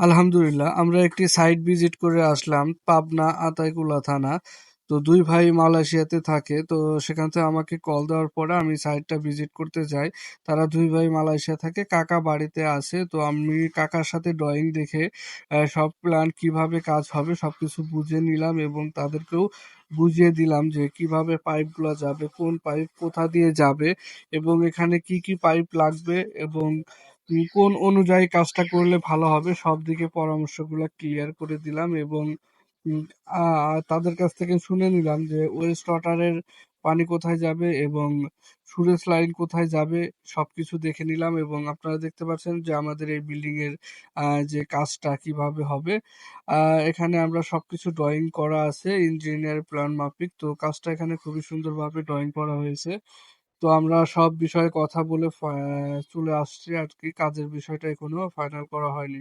আলহামদুলিল্লাহ। আমরা একটি সাইট ভিজিট করে আসলাম পাবনা আতাইকুলা থানা। তো ২ ভাই মালয়েশিয়াতে থাকে। তো সেখান থেকে আমাকে কল দেওয়ার পরে আমি সাইটটা ভিজিট করতে যাই। তারা ২ ভাই মালয়েশিয়া থাকে। কাকা বাড়িতে আছে। তো আমি কাকার সাথে ড্রইং দেখে সব প্ল্যান কিভাবে কাজ হবে সবকিছু বুঝে নিলাম এবং তাদেরকেও বুঝিয়ে দিলাম যে কিভাবে পাইপগুলা যাবে, কোন পাইপ কোথা দিয়ে যাবে এবং এখানে কি, কি পাইপ লাগবে এবং কোন অনুযায়ী কাজটা করলে ভালো হবে সব দিকে পরামর্শগুলো ক্লিয়ার করে দিলাম এবং উম, তাদের কাছ থেকে শুনে নিলাম যে ওয়েস্ট ওয়াটারের পানি কোথায় যাবে এবং সুরেশ লাইন কোথায় যাবে সবকিছু দেখে নিলাম এবং আপনারা দেখতে পাচ্ছেন যে আমাদের এই বিল্ডিং এর যে কাজটা কিভাবে হবে। এখানে আমরা সবকিছু ড্রয়িং করা আছে ইঞ্জিনিয়ার প্ল্যান মাফিক। তো কাজটা এখানে খুবই সুন্দরভাবে ড্রয়িং করা হয়েছে। তো আমরা সব বিষয়ে কথা বলে চলে আসছি আর কি, কাজের বিষয়টা এখনো ফাইনাল করা হয়নি।